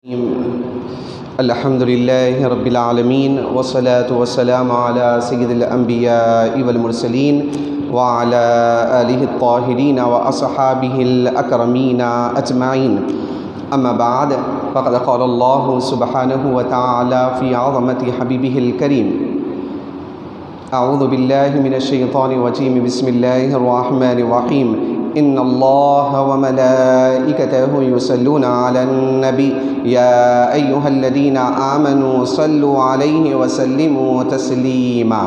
الحمد لله رب العالمين والصلاة والسلام على سيد الأنبياء والمرسلين وعلى آله الطاهرين وأصحابه الأكرمين أجمعين. أما بعد فقد قال الله سبحانه وتعالى في عظمة حبيبه الكريم: أعوذ بالله من الشيطان الرجيم. بسم الله الرحمن الرحيم. إن الله وملائكته يصلون على النبي يا أيها الذين آمنوا صلوا عليه وسلموا تسليما.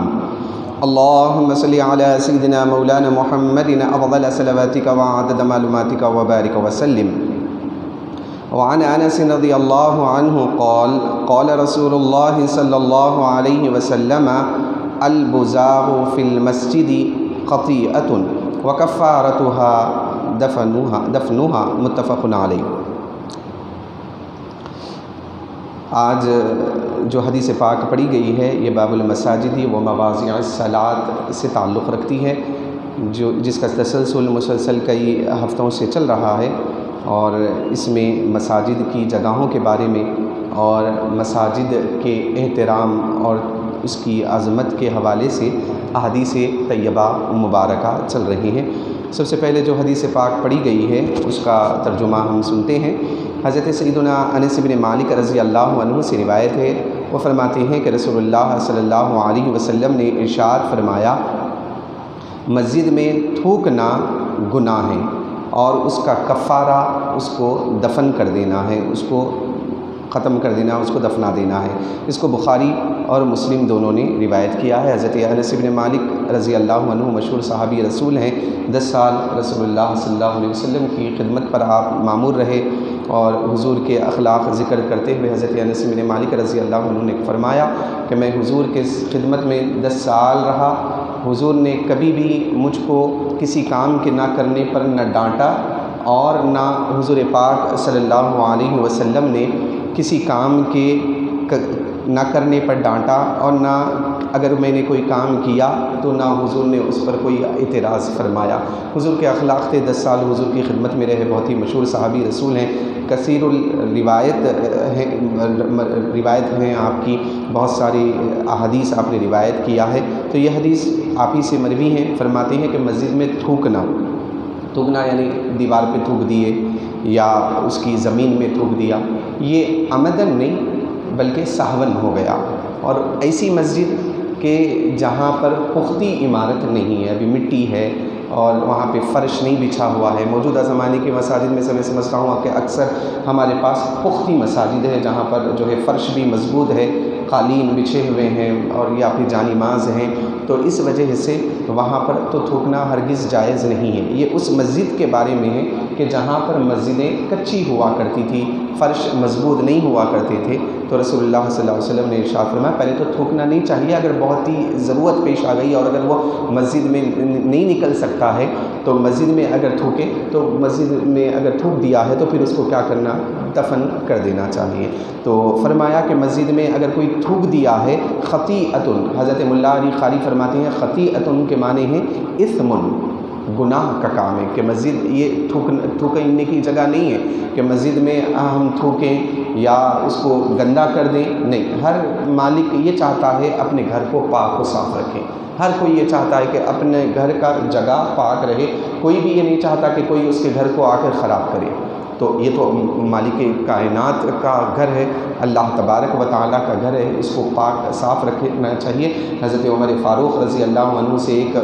اللهم صل على سيدنا مولانا محمد أفضل صلواتك وعدد معلوماتك وبارك وسلم. وعن أنس رضي الله عنه قال: قال رسول الله صلى الله عليه وسلم: البزاغ في المسجد خطيئة وكفارتها دفنها متفق علیہ. آج جو حدیث پاک پڑھی گئی ہے یہ باب المساجد و مواضع الصلاۃ سے تعلق رکھتی ہے، جس کا تسلسل مسلسل کئی ہفتوں سے چل رہا ہے، اور اس میں مساجد کی جگہوں کے بارے میں اور مساجد کے احترام اور اس کی عظمت کے حوالے سے احادیث طیبہ مبارکہ چل رہی ہیں. سب سے پہلے جو حدیث پاک پڑھی گئی ہے اس کا ترجمہ ہم سنتے ہیں. حضرت سیدنا انس بن مالک رضی اللہ عنہ سے روایت ہے، وہ فرماتے ہیں کہ رسول اللہ صلی اللہ علیہ وسلم نے ارشاد فرمایا: مسجد میں تھوکنا گناہ ہے اور اس کا کفارہ اس کو دفن کر دینا ہے، اس کو ختم کر دینا، اس کو دفنا دینا ہے. اس کو بخاری اور مسلم دونوں نے روایت کیا ہے. حضرت انس بن مالک رضی اللہ عنہ مشہور صحابی رسول ہیں. 10 سال رسول اللہ صلی اللہ علیہ وسلم کی خدمت پر آپ معمور رہے، اور حضور کے اخلاق ذکر کرتے ہوئے حضرت انس بن مالک رضی اللہ عنہ نے فرمایا کہ میں حضور کے خدمت میں 10 سال رہا. حضور نے کبھی بھی مجھ کو کسی کام کے نہ کرنے پر نہ ڈانٹا، اور نہ حضور پاک صلی اللہ علیہ وسلم نے کسی کام کے نہ کرنے پر ڈانٹا، اور نہ اگر میں نے کوئی کام کیا تو نہ حضور نے اس پر کوئی اعتراض فرمایا. حضور کے اخلاق تھے. 10 سال حضور کی خدمت میں رہے. بہت ہی مشہور صحابی رسول ہیں. کثیر روایت ہیں آپ کی، بہت ساری احادیث آپ نے روایت کیا ہے. تو یہ حدیث آپ ہی سے مروی ہیں. فرماتے ہیں کہ مسجد میں تھوکنا یعنی دیوار پہ تھوک دیے یا اس کی زمین میں تھوک دیا، یہ عمدن نہیں بلکہ سہون ہو گیا. اور ایسی مسجد کہ جہاں پر پختی عمارت نہیں ہے، ابھی مٹی ہے اور وہاں پہ فرش نہیں بچھا ہوا ہے. موجودہ زمانے کی مساجد میں سے میں سمجھتا ہوں کہ اکثر ہمارے پاس پختی مساجد ہے جہاں پر جو ہے فرش بھی مضبوط ہے، قالین بچھے ہوئے ہیں اور یا پھر جانماز ہیں. تو اس وجہ سے وہاں پر تو تھوکنا ہرگز جائز نہیں ہے. یہ اس مسجد کے بارے میں ہے کہ جہاں پر مسجدیں کچی ہوا کرتی تھی، فرش مضبوط نہیں ہوا کرتے تھے. تو رسول اللہ صلی اللہ علیہ وسلم نے ارشاد فرمایا پہلے تو تھوکنا نہیں چاہیے. اگر بہت ہی ضرورت پیش آ گئی اور اگر وہ مسجد میں نہیں نکل سکتا ہے تو مسجد میں اگر تھوکے، تو مسجد میں اگر تھوک دیا ہے تو پھر اس کو کیا کرنا؟ دفن کر دینا چاہیے. تو فرمایا کہ مسجد میں اگر کوئی تھوک دیا ہے، خطیئتن، حضرت ملا علی قاری فرماتے ہیں خطیئتن کے معنی ہیں اثمن، گناہ کا کام ہے. کہ مسجد یہ تھوکنے کی جگہ نہیں ہے کہ مسجد میں ہم تھوکیں یا اس کو گندا کر دیں. نہیں، ہر مالک یہ چاہتا ہے اپنے گھر کو پاک و صاف رکھیں. ہر کوئی یہ چاہتا ہے کہ اپنے گھر کا جگہ پاک رہے. کوئی بھی یہ نہیں چاہتا کہ کوئی اس کے گھر کو آ کر خراب کرے. تو یہ تو مالک کائنات کا گھر ہے، اللہ تبارک و تعالیٰ کا گھر ہے، اس کو پاک صاف رکھنا چاہیے. حضرت عمر فاروق رضی اللہ عنہ سے ایک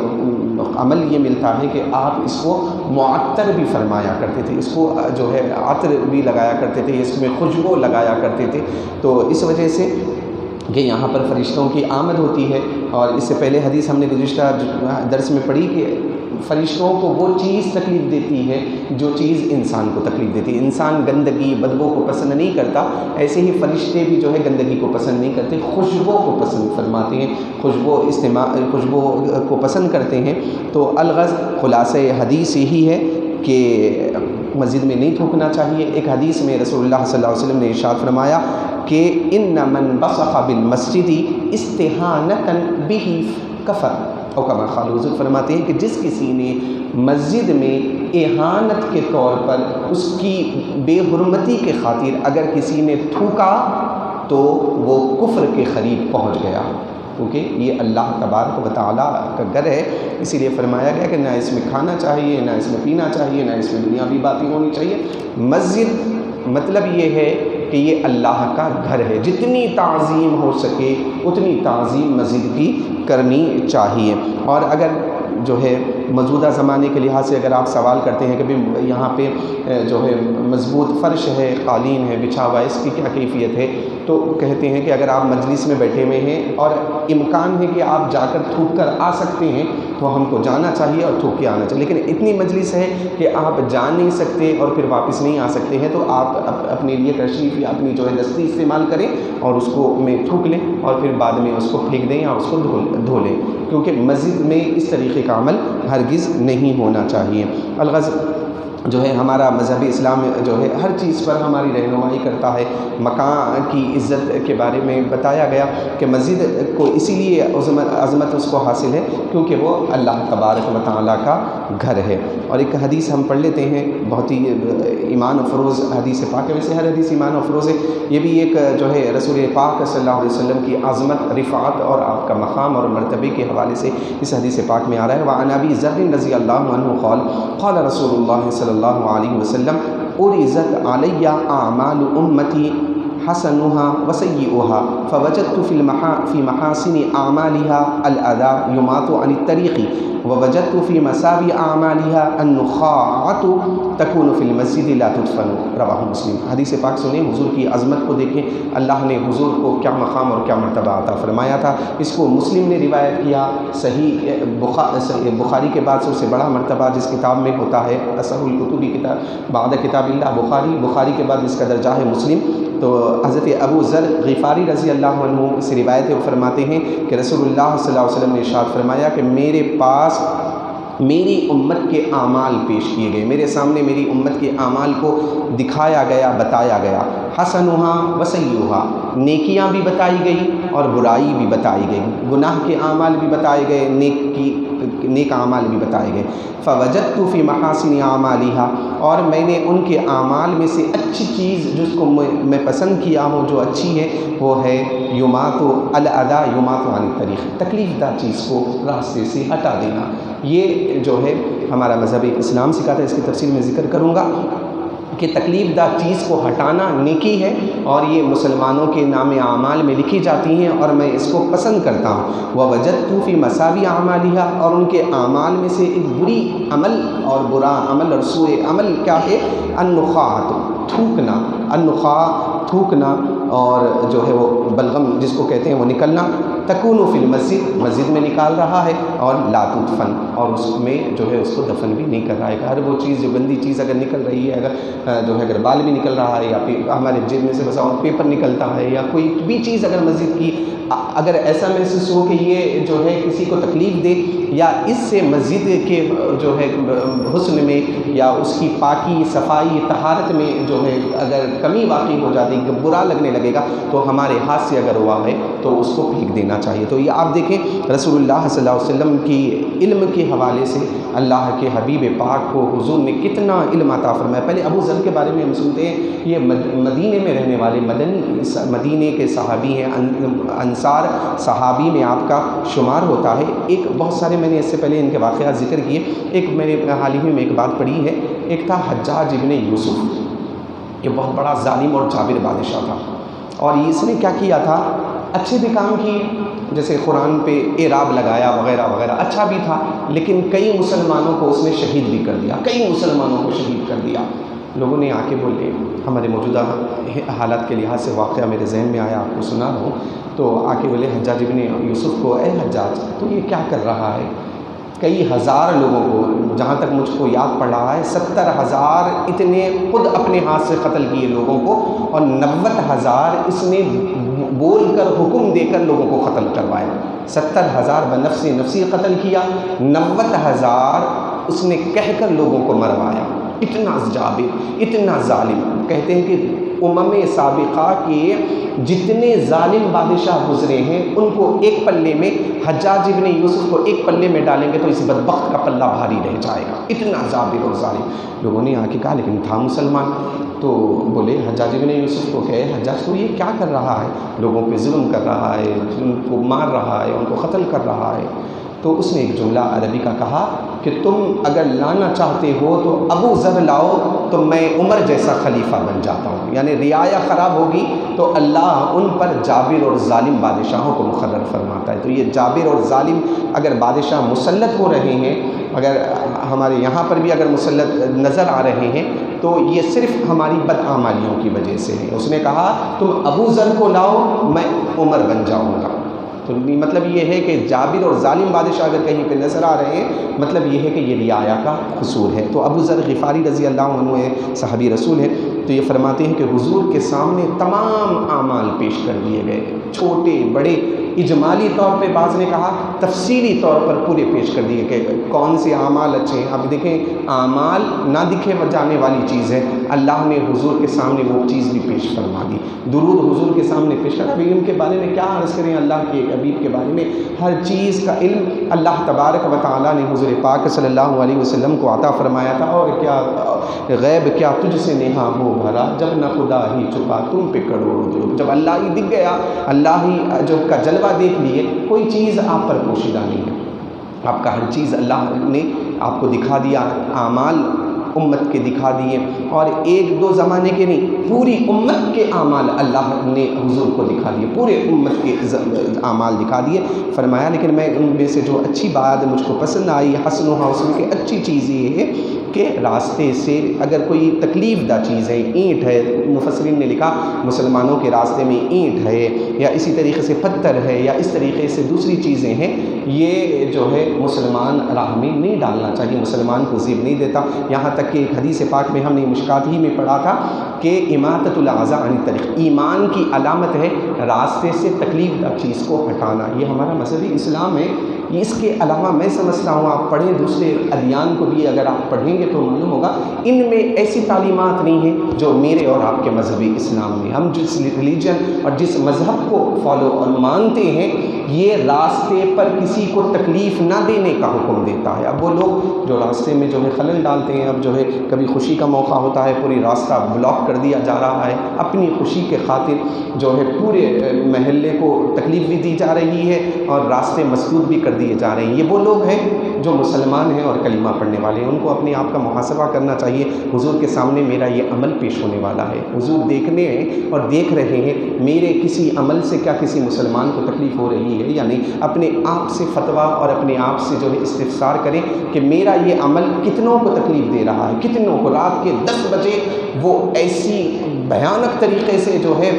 عمل یہ ملتا ہے کہ آپ اس کو معطر بھی فرمایا کرتے تھے. اس کو جو ہے عطر بھی لگایا کرتے تھے، اس میں خوشبو لگایا کرتے تھے. تو اس وجہ سے کہ یہاں پر فرشتوں کی آمد ہوتی ہے. اور اس سے پہلے حدیث ہم نے گزشتہ درس میں پڑھی کہ فرشتوں کو وہ چیز تکلیف دیتی ہے جو چیز انسان کو تکلیف دیتی ہے. انسان گندگی بدبو کو پسند نہیں کرتا، ایسے ہی فرشتے بھی جو ہے گندگی کو پسند نہیں کرتے، خوشبو کو پسند فرماتے ہیں، خوشبو کو پسند کرتے ہیں. تو الغرض خلاصہ حدیث یہی ہے کہ مسجد میں نہیں تھوکنا چاہیے. ایک حدیث میں رسول اللہ صلی اللہ علیہ وسلم نے ارشاد فرمایا کہ ان من بصق بالمسجد استہانۃ بہ کفر. اور کما قال حضور فرماتے ہیں کہ جس کسی نے مسجد میں اہانت کے طور پر اس کی بے حرمتی کے خاطر اگر کسی نے تھوکا تو وہ کفر کے قریب پہنچ گیا، کیونکہ یہ اللہ تبارک و تعالیٰ کا گھر ہے، اسی لیے فرمایا گیا کہ نہ اس میں کھانا چاہیے، نہ اس میں پینا چاہیے، نہ اس میں دنیاوی باتیں ہونی چاہیے۔ مسجد مطلب یہ ہے کہ یہ اللہ کا گھر ہے، جتنی تعظیم ہو سکے اتنی تعظیم مسجد کی کرنی چاہیے۔ اور اگر جو ہے موجودہ زمانے کے لحاظ سے اگر آپ سوال کرتے ہیں کہ بھی یہاں پہ جو ہے مضبوط فرش ہے، قالین ہے، بچھا ہوا، اس کی کیا کیفیت ہے، تو کہتے ہیں کہ اگر آپ مجلس میں بیٹھے ہوئے ہیں اور امکان ہے کہ آپ جا کر تھوک کر آ سکتے ہیں تو ہم کو جانا چاہیے اور تھوک کے آنا چاہیے، لیکن اتنی مجلس ہے کہ آپ جا نہیں سکتے اور پھر واپس نہیں آ سکتے ہیں تو آپ اپنے لیے تشریف یا اپنی جو ہے دستی استعمال کریں اور اس کو میں تھوک لیں اور پھر بعد میں اس کو پھینک دیں یا اس کو دھو لیں، کیونکہ مسجد میں اس طریقے کا عمل ہرگز نہیں ہونا چاہیے۔ الغرض جو ہے ہمارا مذہب اسلام جو ہے ہر چیز پر ہماری رہنمائی کرتا ہے۔ مکان کی عزت کے بارے میں بتایا گیا کہ مسجد کو اسی لیے عظمت اس کو حاصل ہے کیونکہ وہ اللہ تبارک و تعالیٰ کا گھر ہے۔ اور ایک حدیث ہم پڑھ لیتے ہیں، بہت ہی ایمان افروز حدیث پاک ہے، ویسے ہر حدیث ایمان افروز ہے، یہ بھی ایک جو ہے رسول پاک صلی اللہ علیہ وسلم کی عظمت، رفعت اور آپ کا مقام اور مرتبے کے حوالے سے اس حدیث پاک میں آ رہا ہے۔ وعن ابی ذر رضی اللہ عنہ قال قال رسول اللہ صلی اللہ علیہ وسلم عرضت علی اعمال امتی حسنها وسیئها فوجدت في محاسن اعمالها الاذى يماط عن الطريق ووجدت في مساوئ اعمالها النخاعة تكون في المسجد لا تدفن، رواہ مسلم۔ حدیث پاک سنیں، حضور کی عظمت کو دیکھیں، اللہ نے حضور کو کیا مقام اور کیا مرتبہ عطا فرمایا تھا۔ اس کو مسلم نے روایت کیا، صحیح بخاری کے بعد سب سے بڑا مرتبہ جس کتاب میں ہوتا ہے اصح الکتب کتاب بعد کتاب اللہ بخاری کے بعد اس کا درجہ ہے مسلم۔ تو حضرت ابو ذر غفاری رضی اللہ عنہ اس روایت وہ فرماتے ہیں کہ رسول اللہ صلی اللہ علیہ وسلم نے ارشاد فرمایا کہ میرے پاس میری امت کے اعمال پیش کیے گئے، میرے سامنے میری امت کے اعمال کو دکھایا گیا، بتایا گیا، حسنھا وسیئھا، نیکیاں بھی بتائی گئی اور برائی بھی بتائی گئی، گناہ کے اعمال بھی بتائے گئے، نیک اعمال بھی بتائے گئے۔ فوجدت فی محاسن اعمالھا، اور میں نے ان کے اعمال میں سے اچھی چیز جس کو میں پسند کیا ہوں، جو اچھی ہے، وہ ہے یماط الاذی یماط عن الطریق، تکلیف دہ چیز کو راستے سے ہٹا دینا۔ یہ جو ہے ہمارا مذہب اسلام سکھاتا ہے، اس کی تفصیل میں ذکر کروں گا کہ تکلیف دہ چیز کو ہٹانا نیکی ہے اور یہ مسلمانوں کے نام اعمال میں لکھی جاتی ہیں اور میں اس کو پسند کرتا ہوں۔ ووجدت فی مساوئ اعمالھا، اور ان کے اعمال میں سے ایک بری عمل اور برا عمل اور سوء عمل کیا ہے؟ النخاعۃ، تھوکنا، النخاع تھوکنا، اور جو ہے وہ بلغم جس کو کہتے ہیں وہ نکلنا، تکون فی المسجد، مسجد میں نکال رہا ہے، اور لا تدفن، اور اس میں جو ہے اس کو دفن بھی نہیں کر رہا ہے۔ ہر وہ چیز جو گندی چیز اگر نکل رہی ہے، اگر بال بھی نکل رہا ہے یا ہمارے جیب میں سے بس اور پیپر نکلتا ہے یا کوئی بھی چیز اگر مسجد کی اگر ایسا محسوس ہو کہ یہ جو ہے کسی کو تکلیف دے یا اس سے مسجد کے جو ہے حسن میں یا اس کی پاکی صفائی طہارت میں جو ہے اگر کمی واقع ہو جاتی ہے، برا لگنے لگے گا، تو ہمارے ہاتھ سے اگر ہوا ہے تو اس کو پھینک دینا چاہیے۔ تو یہ آپ دیکھیں رسول اللہ صلی اللہ علیہ وسلم کی علم کے حوالے سے اللہ کے حبیب پاک کو حضور نے کتنا علم عطا فرمایا۔ پہلے ابو ذر کے بارے میں ہم سنتے ہیں، یہ مدینے میں رہنے والے مدینے کے صحابی ہیں، انصار صحابی میں آپ کا شمار ہوتا ہے۔ ایک بہت سارے میں نے اس سے پہلے ان کے واقعات ذکر کیے، ایک میں نے حال ہی میں ایک بات پڑھی ہے، ایک تھا حجاج ابن یوسف، یہ بہت بڑا ظالم اور جابر بادشاہ تھا، اور اس نے کیا کیا تھا، اچھے بھی کام کیے، جیسے قرآن پہ اعراب لگایا وغیرہ وغیرہ، اچھا بھی تھا، لیکن کئی مسلمانوں کو اس نے شہید بھی کر دیا، کئی مسلمانوں کو شہید کر دیا۔ لوگوں نے آ کے بولے، ہمارے موجودہ حالات کے لحاظ سے واقعہ میرے ذہن میں آیا، آپ کو سنا رہا ہوں، تو آ کے بولے حجاج ابن یوسف کو، اے حجاج تو یہ کیا کر رہا ہے؟ کئی ہزار لوگوں کو، جہاں تک مجھ کو یاد پڑ رہا ہے 70,000 اتنے خود اپنے ہاتھ سے قتل کیے لوگوں کو، اور 90,000 اس نے بول کر حکم دے کر لوگوں کو قتل کروایا۔ 70,000 بنفس نفسی قتل کیا، 90,000 اس نے کہہ کر لوگوں کو مروایا۔ اتنا جابر، اتنا ظالم. کہتے ہیں کہ امم سابقہ کے جتنے ظالم بادشاہ گزرے ہیں ان کو ایک پلے میں، حجاج ابن یوسف کو ایک پلے میں ڈالیں گے تو اس بدبخت کا پلہ بھاری رہ جائے گا، اتنا جابر اور ظالم. لوگوں نے آ کے کہا لیکن تھا مسلمان. تو بولے حجاج ابن یوسف کو کہ حجاج تو یہ کیا کر رہا ہے، لوگوں پہ ظلم کر رہا ہے، ان کو مار رہا ہے، ان کو قتل کر رہا ہے. تو اس نے ایک جملہ عربی کا کہا کہ تم اگر لانا چاہتے ہو تو ابو ذر لاؤ تو میں عمر جیسا خلیفہ بن جاتا ہوں. یعنی رعایا خراب ہوگی تو اللہ ان پر جابر اور ظالم بادشاہوں کو مقرر فرماتا ہے. تو یہ جابر اور ظالم اگر بادشاہ مسلط ہو رہے ہیں، اگر ہمارے یہاں پر بھی اگر مسلط نظر آ رہے ہیں تو یہ صرف ہماری بدعمالیوں کی وجہ سے ہے. اس نے کہا تم ابو ذر کو لاؤ میں عمر بن جاؤں گا. تو مطلب یہ ہے کہ جابر اور ظالم بادشاہ اگر کہیں پہ نظر آ رہے ہیں مطلب یہ ہے کہ یہ رعایا کا قصور ہے. تو ابو ذر غفاری رضی اللہ عنہ ہے، صحابی رسول ہے. تو یہ فرماتے ہیں کہ حضور کے سامنے تمام اعمال پیش کر دیے گئے، چھوٹے بڑے، اجمالی طور پہ بعض نے کہا تفصیلی طور پر پورے پیش کر دیے کہ کون سے اعمال اچھے ہیں. اب دیکھیں اعمال نہ دکھے جانے والی چیز ہے، اللہ نے حضور کے سامنے وہ چیز بھی پیش فرما دی. درود حضور کے سامنے پیش کرا. ابھی ان کے بارے میں کیا عرض کریں، اللہ کے حبیب کے بارے میں ہر چیز کا علم اللہ تبارک و تعالیٰ نے حضور پاک صلی اللہ علیہ وسلم کو عطا فرمایا تھا. اور کیا غیب کیا تجھ سے نہا ہو بھرا، جب نہ خدا ہی چھپا تم پہ کروڑ جو. جب اللہ ہی دکھ گیا، اللہ ہی جو کا جلوہ دیکھ لیے، کوئی چیز آپ پر پوشیدہ نہیں ہے. آپ کا ہر چیز اللہ نے آپ کو دکھا دیا. اعمال امت کے دکھا دیے، اور ایک دو زمانے کے نہیں، پوری امت کے اعمال اللہ نے حضور کو دکھا دیے، پورے امت کے اعمال دکھا دیے. فرمایا لیکن میں ان میں سے جو اچھی بات مجھ کو پسند آئی، حسن و حسن کی اچھی چیز یہ ہے کہ راستے سے اگر کوئی تکلیف دہ چیز ہے، اینٹ ہے، مفسرین نے لکھا مسلمانوں کے راستے میں اینٹ ہے یا اسی طریقے سے پتھر ہے یا اس طریقے سے دوسری چیزیں ہیں، یہ جو ہے مسلمان راہ میں نہیں ڈالنا چاہیے، مسلمان کو زیب نہیں دیتا. یہاں تک کہ ایک حدیث پاک میں ہم نے مشکات ہی میں پڑھا تھا کہ اماطۃ الاذی عن الطریق، ایمان کی علامت ہے راستے سے تکلیف دہ چیز کو ہٹانا. یہ ہمارا مذہبی اسلام ہے. اس کے علاوہ میں سمجھتا ہوں آپ پڑھیں دوسرے ادیان کو بھی، اگر آپ پڑھیں گے تو معلوم ہوگا ان میں ایسی تعلیمات نہیں ہیں جو میرے اور آپ کے مذہبی اسلام میں. ہم جس ریلیجن اور جس مذہب کو فالو اور مانتے ہیں یہ راستے پر کسی کو تکلیف نہ دینے کا حکم دیتا ہے. اب وہ لوگ جو راستے میں جو ہے خلل ڈالتے ہیں، اب جو ہے کبھی خوشی کا موقع ہوتا ہے پوری راستہ بلاک کر دیا جا رہا ہے، اپنی خوشی کے خاطر جو ہے پورے محلے کو تکلیف بھی دی جا رہی ہے اور راستے مسدود بھی کر دیے جا رہے ہیں. یہ وہ لوگ ہیں جو مسلمان ہیں اور کلمہ پڑھنے والے ہیں، ان کو اپنے آپ کا محاسبہ کرنا چاہیے. حضور کے سامنے میرا یہ عمل پیش ہونے والا ہے، حضور دیکھنے ہیں اور دیکھ رہے ہیں میرے کسی عمل سے کیا کسی مسلمان کو تکلیف ہو رہی ہے یا نہیں. اپنے آپ سے فتویٰ اور اپنے آپ سے جو ہے استفسار کریں کہ میرا یہ عمل کتنوں کو تکلیف دے رہا ہے، کتنوں کو. رات کے 10 بجے وہ ایسی بھیانک طریقے سے جو ہے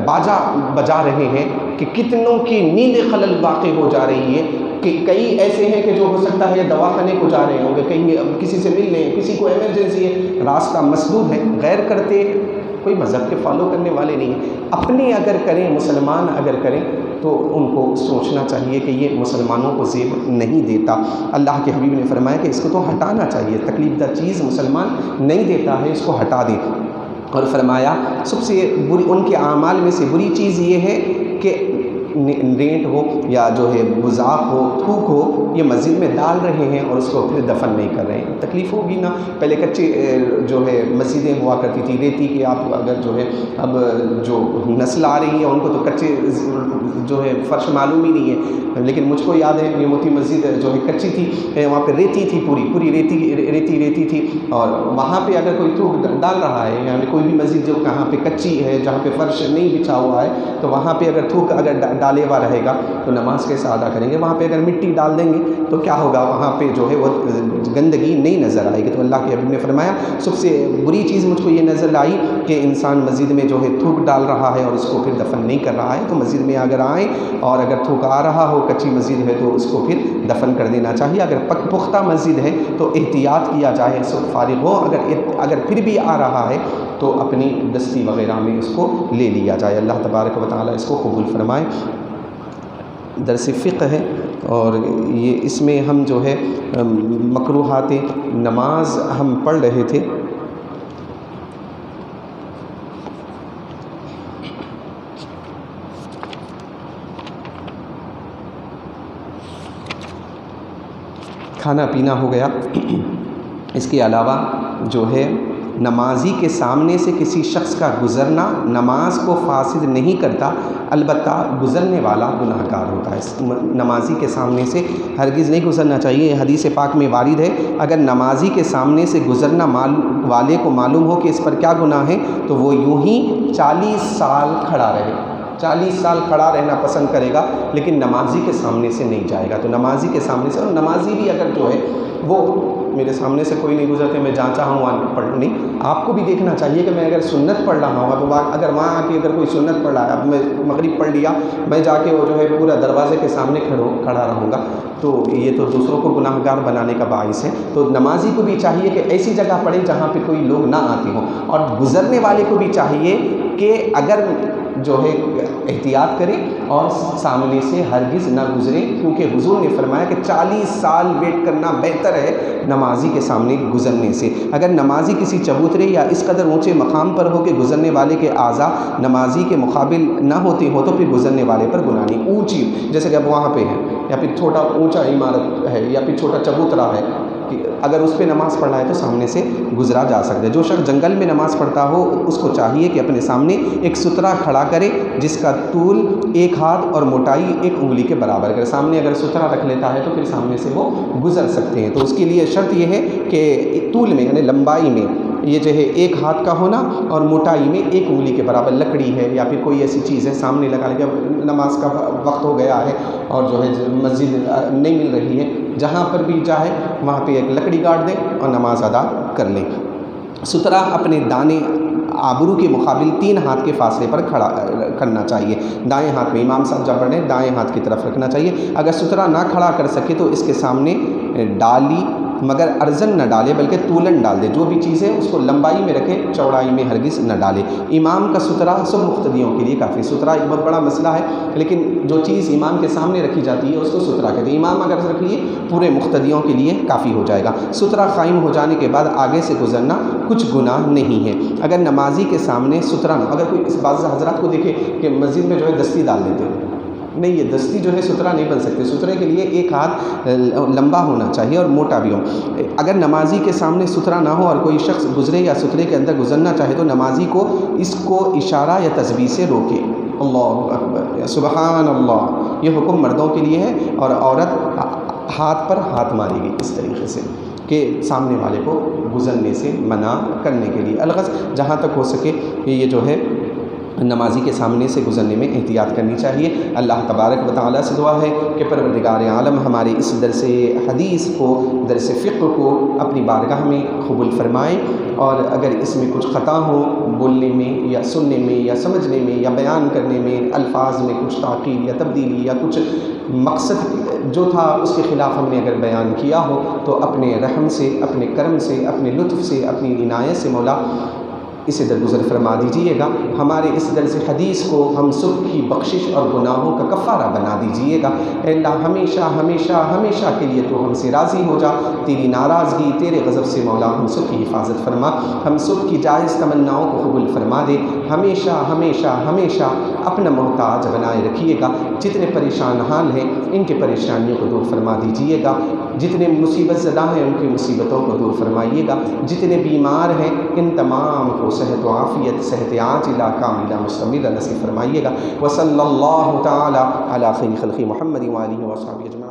باجا بجا رہے ہیں کہ کتنوں کی نیند خلل واقع ہو جا رہی ہے. کہ کئی ایسے ہیں کہ جو ہو سکتا ہے دواخانے کو جا رہے ہوں گے، کہیں کسی سے مل لیں، کسی کو ایمرجنسی ہے، راستہ مسدود ہے. غیر کرتے کوئی مذہب کے فالو کرنے والے نہیں ہیں. اپنے اگر کریں، مسلمان اگر کریں تو ان کو سوچنا چاہیے کہ یہ مسلمانوں کو زیب نہیں دیتا. اللہ کے حبیب نے فرمایا کہ اس کو تو ہٹانا چاہیے، تکلیف دہ چیز مسلمان نہیں دیتا ہے، اس کو ہٹا دیں. اور فرمایا سب سے بری ان کے اعمال میں سے بری چیز یہ ہے کہ رینٹ ہو یا جو ہے بزاق ہو، تھوک ہو، یہ مسجد میں ڈال رہے ہیں اور اس کو پھر دفن نہیں کر رہے ہیں. تکلیف ہوگی نا. پہلے کچے جو ہے مسجدیں ہوا کرتی تھی ریتی کی، آپ اگر جو ہے اب جو نسل آ رہی ہے ان کو تو کچے جو ہے فرش معلوم ہی نہیں ہے، لیکن مجھ کو یاد ہے یہ موتی مسجد جو ہے کچی تھی، وہاں پہ ریتی تھی، پوری ریتی تھی. اور وہاں پہ اگر کوئی تھوک ڈال رہا ہے، یعنی کوئی بھی مسجد جو کہاں پہ کچی ہے، جہاں پہ فرش نہیں بچھا ہوا ہے، تو وہاں پہ اگر تھوک اگر ڈالے ہوا رہے گا تو نماز کیسے ادا کریں گے؟ وہاں پہ اگر مٹی ڈال دیں گے تو کیا ہوگا؟ وہاں پہ جو ہے وہ گندگی نہیں نظر آئے گی. تو اللہ کے حبیب نے فرمایا سب سے بری چیز مجھ کو یہ نظر آئی کہ انسان مسجد میں جو ہے تھوک ڈال رہا ہے اور اس کو پھر دفن نہیں کر رہا ہے. تو مسجد میں اگر آئیں اور اگر تھوک آ رہا ہو، کچی مسجد ہے، تو اس کو پھر دفن کر دینا چاہیے. اگر پختہ مسجد ہے تو احتیاط کیا جائے، اس وقت فارغ ہو. اگر پھر بھی آ رہا ہے تو اپنی دستی وغیرہ میں اس کو لے لیا جائے. اللہ تبارک و تعالیٰ اس کو قبول فرمائے. درس فقہ ہے، اور یہ اس میں ہم جو ہے مکروہات نماز ہم پڑھ رہے تھے۔ کھانا پینا ہو گیا، اس کے علاوہ جو ہے نمازی کے سامنے سے کسی شخص کا گزرنا نماز کو فاسد نہیں کرتا، البتہ گزرنے والا گناہ گار ہوتا ہے۔ نمازی کے سامنے سے ہرگز نہیں گزرنا چاہیے، یہ حدیث پاک میں وارد ہے۔ اگر نمازی کے سامنے سے گزرنا والے کو معلوم ہو کہ اس پر کیا گناہ ہے تو وہ یوں ہی 40 سال کھڑا رہے، 40 سال کھڑا رہنا پسند کرے گا، لیکن نمازی کے سامنے سے نہیں جائے گا۔ تو نمازی کے سامنے سے، اور نمازی بھی اگر جو ہے وہ میرے سامنے سے کوئی نہیں گزرتے، میں جہاں چاہوں وہاں پڑھ نہیں، آپ کو بھی دیکھنا چاہیے کہ میں اگر سنت پڑھ رہا ہوں، تو اگر وہاں آ کے اگر کوئی سنت پڑھ رہا ہے، اب میں مغرب پڑھ لیا، میں جا کے وہ جو ہے پورا دروازے کے سامنے کھڑا رہوں گا، تو یہ تو دوسروں کو گناہ گار بنانے کا باعث ہے۔ تو نمازی کو بھی چاہیے کہ ایسی جگہ پڑھے جہاں پہ کوئی لوگ نہ آتے ہوں، اور گزرنے والے کو بھی چاہیے کہ اگر جو ہے احتیاط کرے اور سامنے سے ہرگز نہ گزرے، کیونکہ حضور نے فرمایا کہ 40 سال ویٹ کرنا بہتر ہے نمازی کے سامنے گزرنے سے۔ اگر نمازی کسی چبوترے یا اس قدر اونچے مقام پر ہو کہ گزرنے والے کے اعضاء نمازی کے مقابل نہ ہوتے ہو، تو پھر گزرنے والے پر گناہ نہیں۔ اونچی جیسے کہ اب وہاں پہ ہے، یا پھر چھوٹا اونچا عمارت ہے، یا پھر چھوٹا چبوترا ہے، اگر اس پہ نماز پڑھ رہا ہے تو سامنے سے گزرا جا سکتا ہے۔ جو شخص جنگل میں نماز پڑھتا ہو اس کو چاہیے کہ اپنے سامنے ایک سترہ کھڑا کرے جس کا طول 1 ہاتھ اور موٹائی 1 انگلی کے برابر کرے۔ سامنے اگر سترہ رکھ لیتا ہے تو پھر سامنے سے وہ گزر سکتے ہیں۔ تو اس کے لیے شرط یہ ہے کہ طول میں یعنی لمبائی میں یہ جو ہے 1 ہاتھ کا ہونا، اور موٹائی میں 1 انگلی کے برابر لکڑی ہے یا پھر کوئی ایسی چیز ہے سامنے لگا لے، نماز کا وقت ہو گیا ہے اور جو ہے مسجد نہیں مل رہی ہے، جہاں پر بھی چاہے وہاں پہ ایک لکڑی گاڑ دیں اور نماز ادا کر لیں۔ سترہ اپنے دانے آبرو کے مقابل 3 ہاتھ کے فاصلے پر کھڑا کرنا چاہیے۔ دائیں ہاتھ میں امام صاحب جب پڑھیں دائیں ہاتھ کی طرف رکھنا چاہیے۔ اگر سترہ نہ کھڑا کر سکے تو اس کے سامنے ڈالی، مگر ارزن نہ ڈالے بلکہ طولن ڈال دے۔ جو بھی چیز ہے اس کو لمبائی میں رکھے، چوڑائی میں ہرگز نہ ڈالے۔ امام کا سترہ سب مقتدیوں کے لیے کافی۔ سترہ ایک بہت بڑا مسئلہ ہے، لیکن جو چیز امام کے سامنے رکھی جاتی ہے اس کو سترہ کہتے ہیں۔ امام اگر رکھیے پورے مقتدیوں کے لیے کافی ہو جائے گا۔ سترہ قائم ہو جانے کے بعد آگے سے گزرنا کچھ گناہ نہیں ہے۔ اگر نمازی کے سامنے سترہ نہ، اگر کوئی اس بعض حضرات کو دیکھے کہ مسجد میں جو ہے دستی ڈال دیتے ہیں، نہیں، یہ دستی جو ہے سترہ نہیں بن سکتے۔ سترے کے لیے 1 ہاتھ لمبا ہونا چاہیے اور موٹا بھی ہو۔ اگر نمازی کے سامنے سترہ نہ ہو اور کوئی شخص گزرے یا سترے کے اندر گزرنا چاہے تو نمازی کو اس کو اشارہ یا تسبیح سے روکے۔ اللہ اکبر، سبحان اللہ، یہ حکم مردوں کے لیے ہے، اور عورت ہاتھ پر ہاتھ مارے گی اس طریقے سے کہ سامنے والے کو گزرنے سے منع کرنے کے لیے۔ الغرض جہاں تک ہو سکے یہ جو ہے نمازی کے سامنے سے گزرنے میں احتیاط کرنی چاہیے۔ اللہ تبارک و تعالیٰ سے دعا ہے کہ پروردگار عالم ہمارے اس درس حدیث کو، درس فقہ کو اپنی بارگاہ میں قبول فرمائے، اور اگر اس میں کچھ خطا ہو بولنے میں یا سننے میں یا سمجھنے میں یا بیان کرنے میں، الفاظ میں کچھ تغییر یا تبدیلی یا کچھ مقصد جو تھا اس کے خلاف ہم نے اگر بیان کیا ہو تو اپنے رحم سے، اپنے کرم سے، اپنے لطف سے، اپنی عنایت سے مولا اسے درگزر فرما دیجیے گا۔ ہمارے اس درس حدیث کو ہم سب کی بخشش اور گناہوں کا کفارہ بنا دیجیے گا۔ اے اللہ ہمیشہ ہمیشہ ہمیشہ کے لیے تو ہم سے راضی ہو جا، تیری ناراضگی، تیرے غضب سے مولا ہم سب کی حفاظت فرما، ہم سب کی جائز تمناؤں کو قبول فرما دے۔ ہمیشہ ہمیشہ ہمیشہ اپنا محتاج بنائے رکھیے گا۔ جتنے پریشان حال ہیں ان کے پریشانیوں کو دور فرما دیجیے گا، جتنے مصیبت زدہ ہیں ان کی مصیبتوں کو دور فرمائیے گا، جتنے بیمار ہیں ان تمام کو صحت و عافیت، صحت عاجلہ کاملہ مستمرہ نصیب فرمائیے گا۔ وصلی اللہ تعالی علی خیر خلق محمد وآلہ وصحبہ اجمعین۔